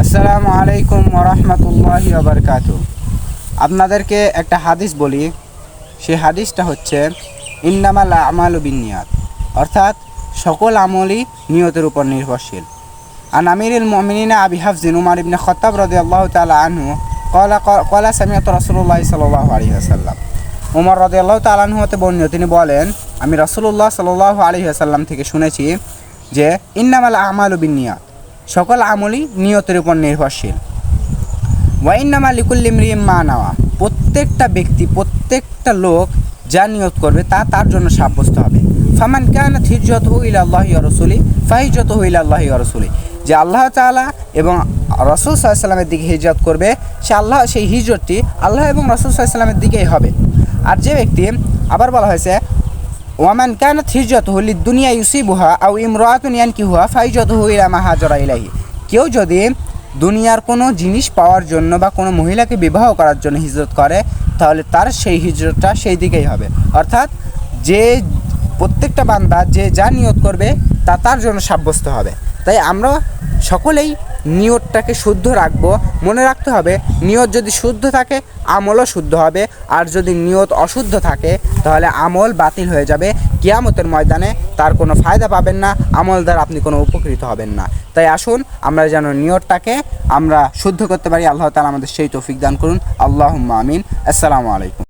আসসালামু আলাইকুম ওয়া রাহমাতুল্লাহি ওয়া বারাকাতুহু। আপনাদেরকে একটা হাদিস বলি। সেই হাদিসটা হচ্ছে ইন্নামাল আমালু বিন্নিয়াত, অর্থাৎ সকল আমলই নিয়তের উপর নির্ভরশীল। আন আমিরুল মুমিনিন আবি হাফজিন উমর ইবনে খাত্তাব রাদিয়াল্লাহু তাআলা আনহু ক্বালা সামিআতু রাসূলুল্লাহ সাল্লাল্লাহু আলাইহি ওয়াসাল্লাম। উমর রাদিয়াল্লাহু তাআলা আনহু হতে বর্ণিত, তিনি বলেন, আমি রাসূলুল্লাহ সাল্লাল্লাহু আলাইহি ওয়াসাল্লাম থেকে শুনেছি যে ইন্নামাল আমালু বিন্নিয়াত, সকল আমলই নিয়তের উপর নির্ভরশীল। ওয়া ইন্নামা লিকুল্লি ইমরিইন মা নাওয়া, প্রত্যেকটা ব্যক্তি, প্রত্যেকটা লোক যা নিয়ত করবে তা তার জন্য সাব্যস্ত হবে। ফামান কানাত হিজরাতুহু ইলাল্লাহি ওয়া রাসূলিহি ফাহিজরাতুহু ইলাল্লাহি ওয়া রাসূলিহি, যে আল্লাহ তাআলা এবং রাসূল সাল্লাল্লাহু আলাইহি ওয়াসাল্লামের দিকে হিজরত করবে, সেই হিজরতটি আল্লাহ এবং রাসূল সাল্লাল্লাহু আলাইহি ওয়াসাল্লামের দিকেই হবে। আর যে ব্যক্তি, আবার বলা হয়েছে ওয়ামান কানাত হিজরাতুহু লিদ-দুনিয়া ইউসিবুহা আও ইমরাআতুন ইয়ানকিহুহা ফাহিজরাতুহু ইলা মা হাজারা ইলাইহি, কেউ যদি দুনিয়ার কোনো জিনিস পাওয়ার জন্য বা কোনো মহিলাকে বিবাহ করার জন্য হিজরত করে, তাহলে তার সেই হিজরতটা সেই দিকেই হবে। অর্থাৎ যে প্রত্যেকটা বান্দা যে যা নিয়ত করবে তা তার জন্য সাব্যস্ত হবে। তাই আমরা সকলেই নিয়তটাকে শুদ্ধ রাখবো। মনে রাখতে হবে, নিয়ত যদি শুদ্ধ থাকে আমলও শুদ্ধ হবে, আর যদি নিয়ত অশুদ্ধ থাকে তাহলে আমল বাতিল হয়ে যাবে। কিয়ামতের ময়দানে তার কোনো ফায়দা পাবেন না, আমল দ্বারা আপনি কোনো উপকৃত হবেন না। তাই আসুন আমরা যেন নিয়তটাকে আমরা শুদ্ধ করতে পারি। আল্লাহ তাআলা আমাদের সেই তৌফিক দান করুন। আল্লাহুম্মা আমিন। আসসালামু আলাইকুম।